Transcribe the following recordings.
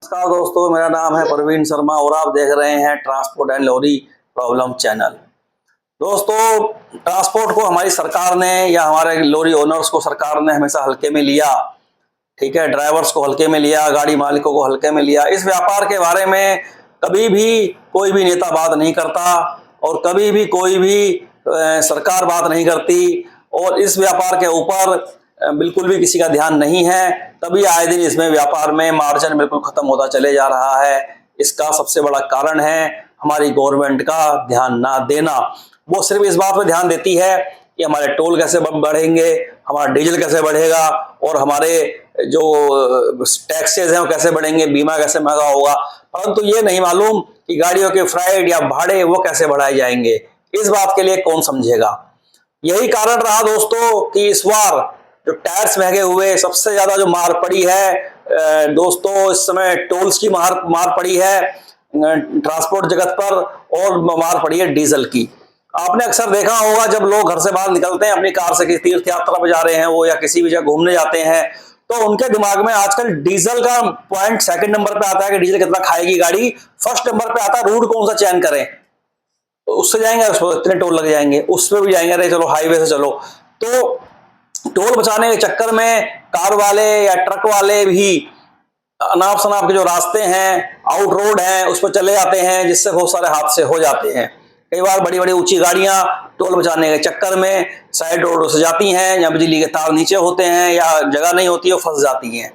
नमस्कार दोस्तों, मेरा नाम है प्रवीण शर्मा और आप देख रहे हैं transport and lorry problem channel. दोस्तों, ट्रांसपोर्ट को हमारी सरकार ने या हमारे लॉरी ओनर्स को सरकार ने हमेशा हल्के में लिया। ठीक है, ड्राइवर्स को हल्के में लिया, गाड़ी मालिकों को हल्के में लिया। इस व्यापार के बारे में कभी भी कोई भी नेता बात नहीं करता और कभी भी कोई भी सरकार बात नहीं करती और इस व्यापार के ऊपर बिल्कुल भी किसी का ध्यान नहीं है। तभी आए दिन इसमें व्यापार में मार्जिन बिल्कुल खत्म होता चले जा रहा है। इसका सबसे बड़ा कारण है हमारी गवर्नमेंट का ध्यान ना देना। वो सिर्फ इस बात पर ध्यान देती है कि हमारे टोल कैसे बढ़ेंगे, हमारा डीजल कैसे बढ़ेगा और हमारे जो टैक्सेस हैं वो कैसे बढ़ेंगे, बीमा कैसे महंगा होगा, परंतु ये नहीं मालूम कि गाड़ियों के फ्राइड या भाड़े वो कैसे बढ़ाए जाएंगे। इस बात के लिए कौन समझेगा। यही कारण रहा दोस्तों कि इस बार जो टैक्स महंगे हुए, सबसे ज्यादा जो मार पड़ी है दोस्तों, इस समय टोल्स की मार पड़ी है ट्रांसपोर्ट जगत पर और मार पड़ी है डीजल की। आपने अक्सर देखा होगा जब लोग घर से बाहर निकलते हैं अपनी कार से, किसी तीर्थ यात्रा पर जा रहे हैं वो या किसी भी जगह घूमने जाते हैं, तो उनके दिमाग में आजकल डीजल का पॉइंट सेकंड नंबर पे आता है कि डीजल कितना खाएगी गाड़ी। फर्स्ट नंबर पे आता है रूट कौन सा चयन करें, उससे जाएंगे उस पर इतने टोल लग जाएंगे, उस पर भी जाएंगे, अरे चलो हाईवे से चलो। तो टोल बचाने के चक्कर में कार वाले या ट्रक वाले भी अनाप शनाप के जो रास्ते हैं, आउट रोड हैं, उस पर चले जाते हैं, जिससे बहुत सारे हादसे हो जाते हैं। कई बार बड़ी बड़ी ऊंची गाड़ियां टोल बचाने के चक्कर में साइड रोड से जाती हैं या बिजली के तार नीचे होते हैं या जगह नहीं होती है, फंस जाती हैं।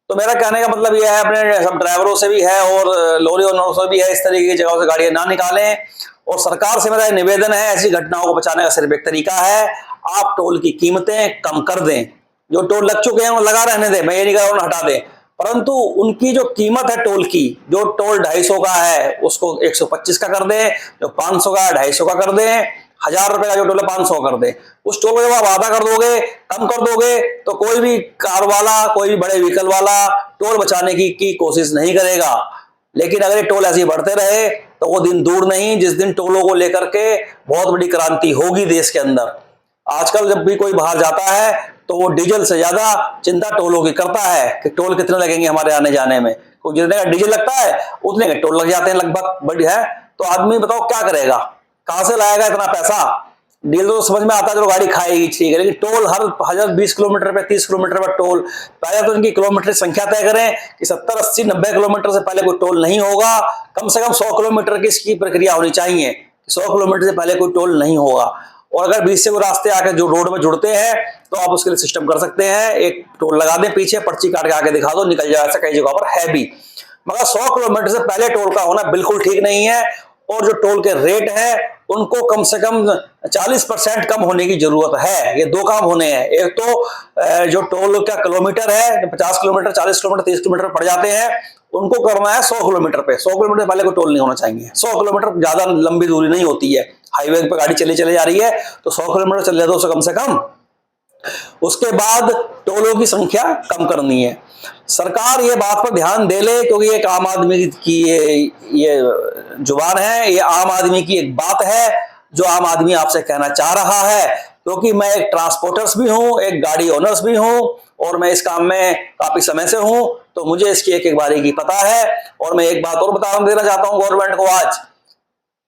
तो मेरा कहने का मतलब यह है, अपने सब ड्राइवरों से भी है और लॉरी ओनरों से भी है, इस तरीके की जगहों से गाड़ियां ना निकालें। और सरकार से मेरा निवेदन है, ऐसी घटनाओं को बचाने का सिर्फ एक तरीका है, आप टोल की कीमतें कम कर दें। जो टोल लग चुके हैं वो लगा रहने दें, मैं ये नहीं कह रहा हूं हटा दें, परंतु उनकी जो कीमत है टोल की, जो टोल 250 का है उसको 125 का कर दें, जो 500 का 250 का कर दें, 1000 रुपए का जो टोल है 500 कर दें। उस टोल को जब आप आधा कर दोगे, कम कर दोगे, तो कोई भी कार वाला, कोई भी बड़े व्हीकल वाला टोल बचाने की कोशिश नहीं करेगा। लेकिन अगर ये टोल ऐसे ही बढ़ते रहे तो वो दिन दूर नहीं जिस दिन टोलों को लेकर के बहुत बड़ी क्रांति होगी देश के अंदर। आजकल जब भी कोई बाहर जाता है तो वो डीजल से ज्यादा चिंता टोलों की करता है कि टोल कितने लगेंगे हमारे आने जाने में। तो जितने का डीजल लगता है उतने के टोल लग जाते हैं लगभग, बड़ी है। तो आदमी बताओ क्या करेगा, कहां से लाएगा इतना पैसा। डीजल तो समझ में आता है, जो गाड़ी खाएगी ठीक है, लेकिन टोल हर 20 किलोमीटर पे 30 किलोमीटर पर टोल। पहले तो इनकी किलोमीटर संख्या तय करें कि 70 80 90 किलोमीटर से पहले कोई टोल नहीं होगा। कम से कम 100 किलोमीटर की इसकी प्रक्रिया होनी चाहिए, 100 किलोमीटर से पहले कोई टोल नहीं होगा। और अगर बीच से वो रास्ते आके जो रोड में जुड़ते हैं तो आप उसके लिए सिस्टम कर सकते हैं, एक टोल लगा दें, पीछे पर्ची काट के आके दिखा दो, निकल जाए। ऐसा कई जगह पर है भी, मगर 100 किलोमीटर से पहले टोल का होना बिल्कुल ठीक नहीं है। और जो टोल के रेट है उनको कम से कम 40% कम होने की जरूरत है। ये दो काम होने हैं, एक तो जो टोल का किलोमीटर है, 50 किलोमीटर 40 किलोमीटर 30 किलोमीटर पड़ जाते हैं, उनको करना है 100 किलोमीटर पे। 100 किलोमीटर पहले कोई टोल नहीं होना चाहिए। 100 किलोमीटर ज्यादा लंबी दूरी नहीं होती है, हाईवे पे गाड़ी चले जा रही है तो 100 किलोमीटर चले दो कम से कम। उसके बाद टोलों की संख्या कम करनी है। सरकार ये बात पर ध्यान दे ले, क्योंकि एक आम आदमी की ये जुबान है, ये आम आदमी की एक बात है जो आम आदमी आपसे कहना चाह रहा है। क्योंकि मैं एक ट्रांसपोर्टर्स भी हूं, एक गाड़ी ओनर्स भी हूं और मैं इस काम में काफी समय से हूं, तो मुझे इसकी एक एक बारी की पता है। और मैं एक बात और देना चाहता हूं गवर्नमेंट को, आज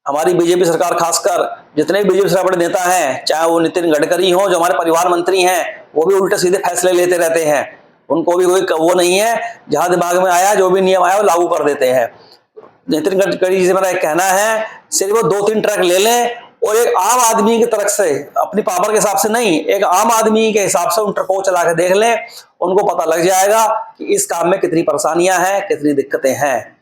हमारी बीजेपी सरकार, खासकर जितने भी बीजेपी सरकार बड़े नेता हैं, चाहे वो नितिन गडकरी हो जो हमारे परिवहन मंत्री हैं, वो भी उल्टे सीधे फैसले लेते रहते हैं। उनको भी कोई वो नहीं है, जहां दिमाग में आया जो भी नियम आया वो लागू कर देते हैं। नितिन गडकरी जी से मेरा एक कहना है, सिर्फ वो 2-3 ट्रक ले लें और एक आम आदमी की तरफ से, अपनी पावर के हिसाब से नहीं, एक आम आदमी के हिसाब से उन ट्रकों को चला के देख लें, उनको पता लग जाएगा कि इस काम में कितनी परेशानियां हैं, कितनी दिक्कतें हैं।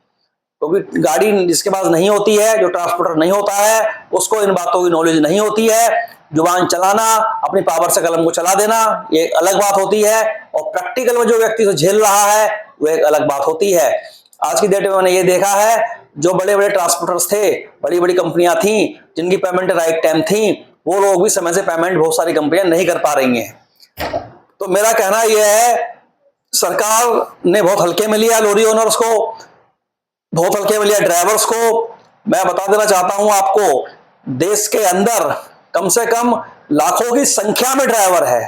क्योंकि गाड़ी जिसके पास नहीं होती है, जो ट्रांसपोर्टर नहीं होता है, उसको इन बातों की नॉलेज नहीं होती है। जुबान चलाना, अपनी पावर से कलम को चला देना, ये एक अलग बात होती है, और प्रैक्टिकल में जो व्यक्ति से झेल रहा है वो एक अलग बात होती है। आज की डेट में मैंने ये देखा है, जो बड़े बड़े ट्रांसपोर्टर्स थे, बड़ी बड़ी कंपनियां थी जिनकी पेमेंट राइट टाइम थी, वो लोग भी समय से पेमेंट बहुत सारी कंपनियां नहीं कर पा रही हैं। तो मेरा कहना यह है, सरकार ने बहुत हल्के में लिया लॉरी ओनर्स को, बहुत हल्के में लिया ड्राइवर्स को। मैं बता देना चाहता हूं आपको, देश के अंदर कम से कम लाखों की संख्या में ड्राइवर है,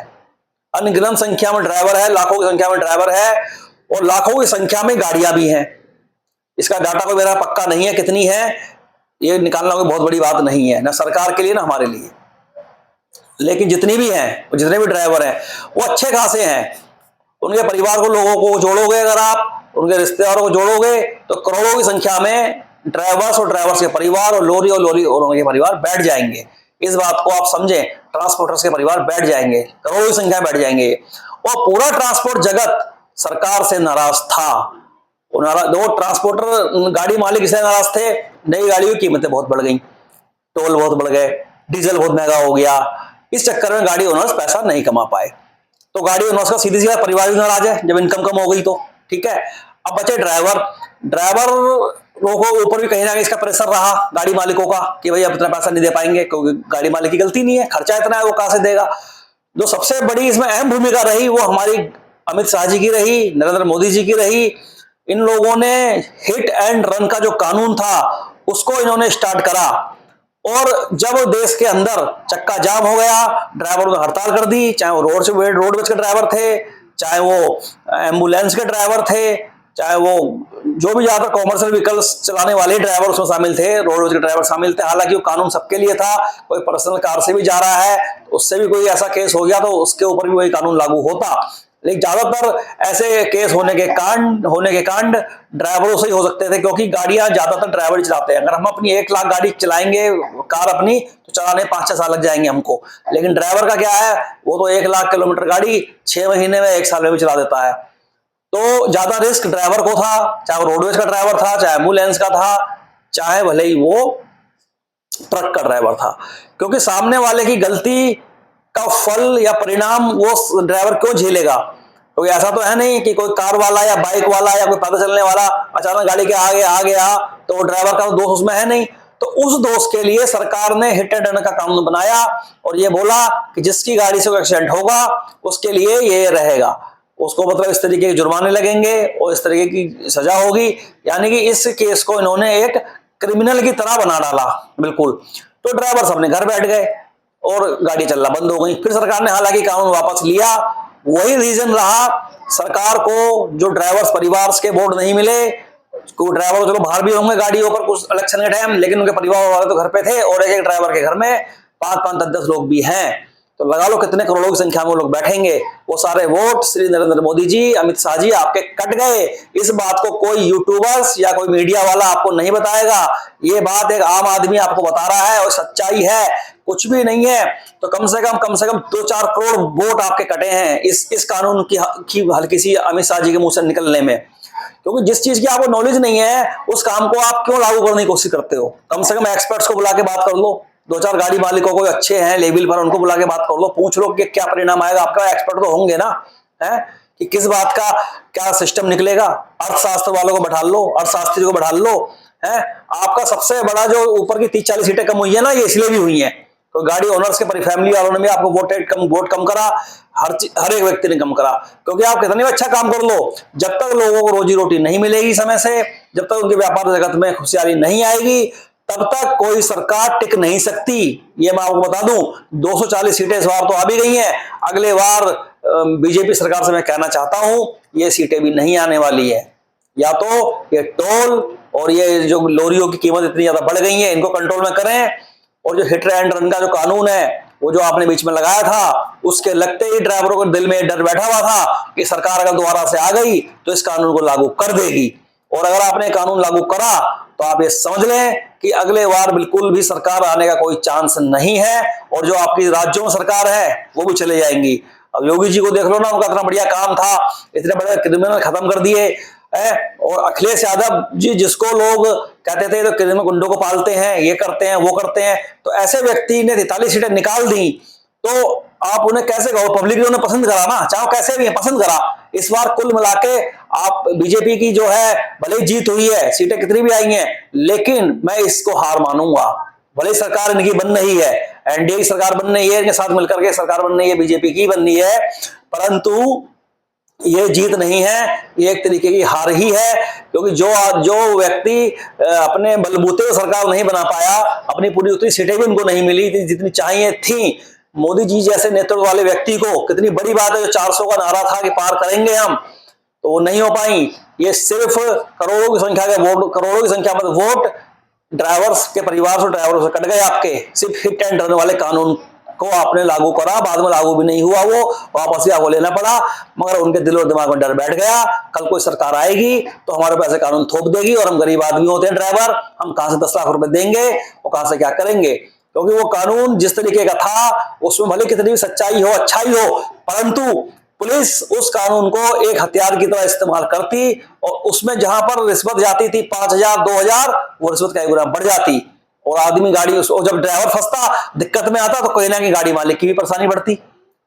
अनगिनत संख्या में ड्राइवर है, लाखों की संख्या में ड्राइवर है, और लाखों की संख्या में गाड़ियां भी हैं। इसका डाटा कोई मेरा पक्का नहीं है, कितनी है ये निकालना कोई बहुत बड़ी बात नहीं है, ना सरकार के लिए ना हमारे लिए। लेकिन जितनी भी हैं, जितने भी ड्राइवर हैं वो अच्छे खासे हैं। उनके परिवार को, लोगों को जोड़ोगे, अगर आप उनके रिश्तेदारों को जोड़ोगे तो करोड़ों की संख्या में ड्राइवर्स और ड्राइवर्स के परिवार और लोरी और उनके परिवार बैठ जाएंगे। इस बात को आप समझें, ट्रांसपोर्टर्स के परिवार बैठ जाएंगे, करोड़ों की संख्या बैठ जाएंगे। और पूरा ट्रांसपोर्ट जगत सरकार से नाराज था। दो ट्रांसपोर्टर गाड़ी मालिक इससे नाराज थे, नई गाड़ियों की कीमतें बहुत बढ़ गई, टोल बहुत बढ़ गए, डीजल बहुत महंगा हो गया। इस चक्कर में गाड़ी ओनर्स पैसा नहीं कमा पाए। तो गाड़ी ओनर्स का सीधी सीधा परिवार भी नाराज है जब इनकम कम हो गई तो, ठीक है। अब बचे ड्राइवर। ड्राइवरों को ऊपर भी कहीं ना कहीं इसका प्रेशर रहा गाड़ी मालिकों का कि भाई अब इतना पैसा नहीं दे पाएंगे, क्योंकि गाड़ी मालिक की गलती नहीं है, खर्चा इतना है वो कहां से देगा। जो सबसे बड़ी इसमें अहम भूमिका रही वो हमारी अमित शाह जी की रही, नरेंद्र मोदी जी की रही। इन लोगों ने हिट एंड रन का जो कानून था उसको इन्होंने स्टार्ट करा, और जब देश के अंदर चक्का जाम हो गया, ड्राइवरों ने हड़ताल कर दी, चाहे वो रोडवेज के ड्राइवर थे, चाहे वो एम्बुलेंस के ड्राइवर थे, चाहे वो जो भी ज्यादा कॉमर्शियल व्हीकल्स चलाने वाले ड्राइवर उसमें शामिल थे, रोडवेज के ड्राइवर शामिल थे। हालांकि वो कानून सबके लिए था, कोई पर्सनल कार से भी जा रहा है उससे भी कोई ऐसा केस हो गया तो उसके ऊपर भी वही कानून लागू होता। लेकिन ज्यादातर ऐसे केस होने के कांड ड्राइवरों से ही हो सकते थे, क्योंकि गाड़ियां ज्यादातर ड्राइवर चलाते हैं। अगर हम अपनी 1 लाख गाड़ी चलाएंगे, कार अपनी, तो चलाने 5-6 साल लग जाएंगे हमको। लेकिन ड्राइवर का क्या है, वो तो 1 लाख किलोमीटर गाड़ी 6 महीने में, 1 साल में भी चला देता है। तो ज्यादा रिस्क ड्राइवर को था, चाहे वो रोडवेज का ड्राइवर था, चाहे एम्बुलेंस का था, चाहे भले ही वो ट्रक का ड्राइवर था, क्योंकि सामने वाले की गलती का फल या परिणाम वो ड्राइवर क्यों झेलेगा। क्योंकि ऐसा तो है नहीं कि कोई कार वाला या बाइक वाला या कोई पैदल चलने वाला अचानक गाड़ी के आगे आ गया तो ड्राइवर का दोष उसमें है नहीं। तो उस दोष के लिए सरकार ने हिट एंड रन का कानून बनाया और ये बोला कि जिसकी गाड़ी से कोई एक्सीडेंट होगा उसके लिए ये रहेगा, उसको मतलब इस तरीके के जुर्माने लगेंगे और इस तरीके की सजा होगी। यानी कि इस केस को इन्होंने एक क्रिमिनल की तरह बना डाला बिल्कुल। तो ड्राइवर अपने घर बैठ गए और गाड़ी चलना बंद हो गई। फिर सरकार ने हालांकि कानून वापस लिया। वही रीजन रहा, सरकार को जो ड्राइवर्स परिवार के बोर्ड नहीं मिले, कोई ड्राइवर चलो बाहर भी होंगे गाड़ियों पर कुछ इलेक्शन के टाइम, लेकिन उनके परिवार वाले तो घर पे थे, और एक ड्राइवर के घर में 5-5, 10-10 लोग भी हैं। तो लगा लो कितने करोड़ों की संख्या में लोग बैठेंगे। वो सारे वोट श्री नरेंद्र मोदी जी, अमित शाह जी आपके कट गए। इस बात को कोई यूट्यूबर्स या कोई मीडिया वाला आपको नहीं बताएगा, ये बात एक आम आदमी आपको बता रहा है और सच्चाई है, कुछ भी नहीं है। तो कम से कम 2-4 करोड़ वोट आपके कटे हैं इस कानून की हल्की सी अमित शाह जी के मुंह से निकलने में। क्योंकि जिस चीज की आपको नॉलेज नहीं है उस काम को आप क्यों लागू करने की कोशिश करते हो। कम से कम एक्सपर्ट्स को बुला के बात कर लो, 2-4 गाड़ी मालिकों को अच्छे हैं लेवल पर, उनको बुला के बात कर लो, पूछ लो कि क्या परिणाम आएगा। आपका एक्सपर्ट तो होंगे ना, है कि किस बात का क्या सिस्टम निकलेगा। अर्थशास्त्र वालों को बैठा लो, अर्थशास्त्री को बैठा लो, है। आपका सबसे बड़ा जो ऊपर की 30-40 सीटें कम हुई है ना, ये इसलिए भी हुई है तो गाड़ी ओनर्स के फैमिली वालों ने भी आपको वोट कम करा, हर एक व्यक्ति ने कम करा। क्योंकि आप कितने भी अच्छा काम कर लो, जब तक लोगों को रोजी रोटी नहीं मिलेगी समय से, जब तक उनके व्यापार जगत में खुशहाली नहीं आएगी, तब तक कोई सरकार टिक नहीं सकती। ये मैं आपको बता दूं, 240 सीटें इस बार तो आ भी गई हैं। अगले बार बीजेपी सरकार से मैं कहना चाहता हूं, ये सीटें भी नहीं आने वाली है। या तो ये टोल और ये जो लोरियों की कीमत इतनी ज्यादा बढ़ गई है, इनको कंट्रोल में करें, और जो हिट एंड रन का जो कानून है वो जो आपने बीच में लगाया था, उसके लगते ही ड्राइवरों के दिल में डर बैठा हुआ था कि सरकार अगर दोबारा से आ गई तो इस कानून को लागू कर देगी। और अगर आपने कानून लागू करा तो आप ये समझ लें कि अगले बार बिल्कुल भी सरकार आने का कोई चांस नहीं है, और जो आपकी राज्यों में सरकार है वो भी चले जाएंगी। अब योगी जी को देख लो ना, उनका इतना बढ़िया काम था, इतने बड़े क्रिमिनल खत्म कर दिए है। और अखिलेश यादव जी, जिसको लोग कहते थे तो क्रिमिनल गुंडों को पालते हैं, ये करते हैं वो करते हैं, तो ऐसे व्यक्ति ने 43 सीटें निकाल दी। तो आप उन्हें कैसे कहो, पब्लिक ने उन्हें पसंद करा ना, चाहे कैसे भी है पसंद करा। इस बार कुल मिला के आप बीजेपी की जो है भले जीत हुई है, सीटें कितनी भी आई हैं, लेकिन मैं इसको हार मानूंगा। भले सरकार इनकी बन रही है, एनडीए की सरकार बन रही है, इनके साथ मिलकर के सरकार बन रही है, बीजेपी की बन रही है, परंतु ये जीत नहीं है, ये एक तरीके की हार ही है। क्योंकि जो व्यक्ति अपने बलबूते सरकार नहीं बना पाया, अपनी पूरी उतनी सीटें भी उनको नहीं मिली जितनी चाहिए थी। मोदी जी जैसे नेतृत्व वाले व्यक्ति को, कितनी बड़ी बात है जो 400 का नारा था कि पार करेंगे हम, तो वो नहीं हो पाई। ये सिर्फ करोड़ों की संख्या के वोट, करोड़ों की संख्या में वोट ड्राइवर्स के परिवार से, ड्राइवरों से कट गए आपके। सिर्फ हिट एंड रन वाले कानून को आपने लागू करा, बाद में लागू भी नहीं हुआ, वो वापस ही आपको लेना पड़ा। मगर उनके दिल और दिमाग में डर बैठ गया, कल कोई सरकार आएगी तो हमारे पैसे कानून थोप देगी, और हम गरीब आदमी होते हैं ड्राइवर, हम कहां से 10 लाख रुपए देंगे और कहां से क्या करेंगे। क्योंकि वो कानून जिस तरीके का था उसमें भले कितनी भी सच्चाई हो, अच्छाई हो, परंतु पुलिस उस कानून को एक हथियार की तरह इस्तेमाल करती, और उसमें जहां पर रिश्वत जाती थी 5,000 2,000, वो रिश्वत कई गुना बढ़ जाती, और आदमी गाड़ी उसको, जब ड्राइवर फंसता, दिक्कत में आता, तो कहीं ना कहीं गाड़ी मालिक की भी परेशानी बढ़ती।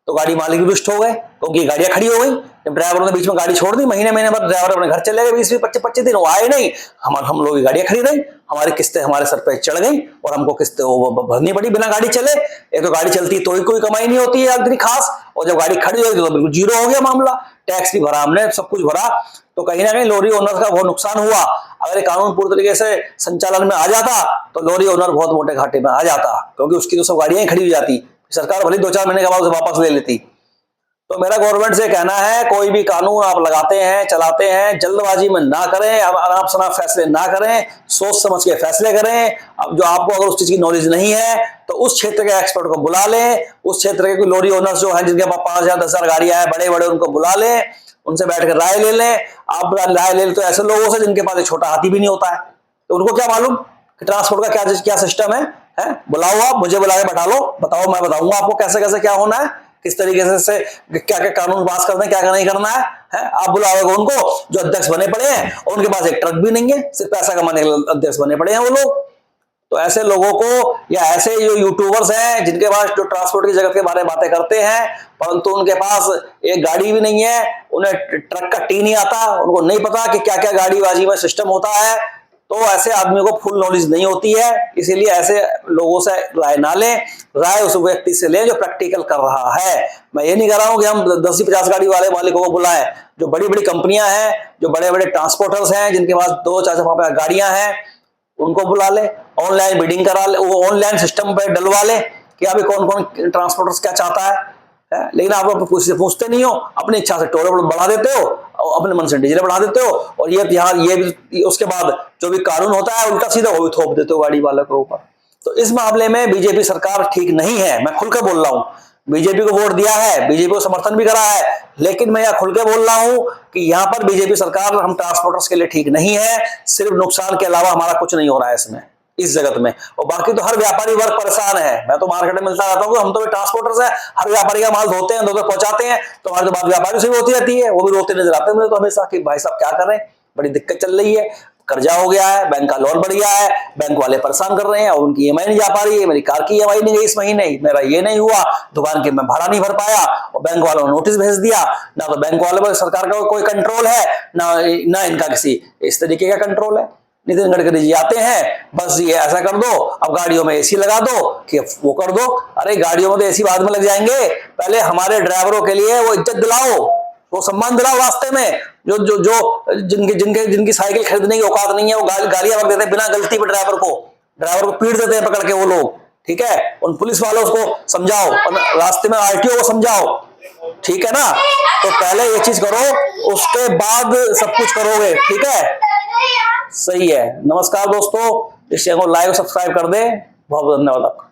तो गाड़ी मालिक भी रुष्ट हो गए, क्योंकि गाड़ियां खड़ी हो गई। जब ड्राइवरों ने बीच में गाड़ी छोड़ दी, महीने महीने बाद ड्राइवर अपने घर चले गए, 20-25 दिन वो आए नहीं, हम लोग की गाड़ियां खड़ी रही, हमारी किस्तें हमारे सर पे चढ़ गई, और हमको किस्तें भरनी पड़ी बिना गाड़ी चले। एक तो गाड़ी चलती तो ही कोई कमाई नहीं होती है इतनी खास, और जब गाड़ी खड़ी होगी तो बिल्कुल जीरो हो गया मामला। टैक्स भी भरा हमने, सब कुछ भरा, तो कहीं ना कहीं लॉरी ओनर का बहुत नुकसान हुआ। अगर ये कानून पूरी तरीके से संचालन में आ जाता तो लॉरी ओनर बहुत मोटे घाटे में आ जाता, क्योंकि उसकी तो सब गाड़ियां खड़ी हो जाती, सरकार भले 2-4 महीने के बाद उसे वापस ले लेती। तो मेरा गवर्नमेंट से कहना है, कोई भी कानून आप लगाते हैं, चलाते हैं, जल्दबाजी में ना करें, आराम से फैसले ना करें, सोच समझ के फैसले करें। अब जो आपको अगर उस चीज की नॉलेज नहीं है तो उस क्षेत्र के एक्सपर्ट को बुला लें, उस क्षेत्र के कोई लॉरी ओनर्स जो हैं जिनके पास 5,000 10,000 गाड़ियां हैं बड़े बड़े, उनको बुला लें, उनसे बैठ कर राय ले लें। आप राय ले तो ऐसे लोगों से जिनके पास एक छोटा हाथी भी नहीं होता है, तो उनको क्या मालूम कि ट्रांसपोर्ट का क्या क्या सिस्टम है। बुलाओ, आप मुझे बुला के बैठा लो, बताओ, मैं बताऊंगा आपको कैसे कैसे क्या होना है, किस तरीके से क्या क्या कानून पास करना है, क्या क्या नहीं करना है। आप बुलाओगे उनको जो अध्यक्ष बने पड़े हैं, और उनके पास एक ट्रक भी नहीं है, सिर्फ पैसा कमाने के लिए अध्यक्ष बने पड़े हैं वो लोग। तो ऐसे लोगों को, या ऐसे जो यूट्यूबर्स हैं जिनके पास, जो ट्रांसपोर्ट की जगत के बारे में बातें करते हैं, परंतु उनके पास एक गाड़ी भी नहीं है, उन्हें ट्रक का टी नहीं आता, उनको नहीं पता कि क्या क्या गाड़ीबाजी में सिस्टम होता है, तो ऐसे आदमियों को फुल नॉलेज नहीं होती है। इसीलिए ऐसे लोगों से राय ना लें, राय उस व्यक्ति से लें जो प्रैक्टिकल कर रहा है। मैं ये नहीं कह रहा हूं कि हम 10-50 गाड़ी वाले मालिकों को बुलाएं। जो बड़ी बड़ी कंपनियां हैं, जो बड़े बड़े ट्रांसपोर्टर्स हैं, जिनके पास 2-4-5 गाड़ियां हैं, उनको बुला ले, ऑनलाइन बिडिंग करा ले, वो ऑनलाइन सिस्टम पे डलवा ले कि अभी कौन कौन ट्रांसपोर्टर्स क्या चाहता है। लेकिन आप पूछते नहीं हो, अपनी इच्छा से टोल बढ़ा देते हो, और अपने मन से डीजल बढ़ा देते हो, और ये भी उसके बाद जो भी कानून होता है उल्टा सीधा वो भी थोप देते हो गाड़ी वाले के ऊपर। तो इस मामले में बीजेपी सरकार ठीक नहीं है, मैं खुल के बोल रहा हूं। बीजेपी को वोट दिया है, बीजेपी को समर्थन भी करा है, लेकिन मैं यह खुल के बोल रहा हूं कि यहां पर बीजेपी सरकार हम ट्रांसपोर्टर्स के लिए ठीक नहीं है। सिर्फ नुकसान के अलावा हमारा कुछ नहीं हो रहा है इसमें, इस जगत में। और बाकी तो हर व्यापारी वर्ग परेशान है। मैं तो मार्केट में मिलता रहता हूँ, हम तो ट्रांसपोर्टर्स हैं, हर व्यापारी का माल धोते हैं, धोकर पहुंचाते हैं, तो हमारी तो बात व्यापारी से भी होती रहती है, वो भी रोते नजर आते हैं तो हमेशा कि भाई साहब क्या कर रहे हैं, बड़ी दिक्कत चल रही है, कर्जा हो गया है, बैंक का लोन बढ़ गया है, बैंक वाले परेशान कर रहे हैं, और उनकी ईएमआई नहीं जा पा रही है, मेरी कार की ईएमआई नहीं गई इस महीने, मेरा ये नहीं हुआ, दुकान के मैं भाड़ा नहीं भर पाया, और बैंक वालों ने नोटिस भेज दिया। ना तो बैंक वालों पर सरकार का कोई कंट्रोल है, ना इनका किसी इस तरीके का कंट्रोल है। नितिन गडकरी जी आते हैं, बस ये ऐसा कर दो, अब गाड़ियों में एसी लगा दो, कि वो कर दो। अरे गाड़ियों में तो एसी बाद में लग जाएंगे, पहले हमारे ड्राइवरों के लिए वो इज्जत दिलाओ, वो सम्मान दिलाओ रास्ते में। जो जो जो जिनकी साइकिल खरीदने की औकात नहीं है, वो गालियां बक देते हैं बिना गलती पे, ड्राइवर को पीट देते हैं पकड़ के वो लोग। ठीक है, उन पुलिस वालों को समझाओ, और रास्ते में आरटीओ को समझाओ, ठीक है ना। तो पहले ये चीज करो, उसके बाद सब कुछ करोगे, ठीक है, सही है। नमस्कार दोस्तों, इस चैनल को लाइक और सब्सक्राइब कर दे। बहुत बहुत धन्यवाद आपका।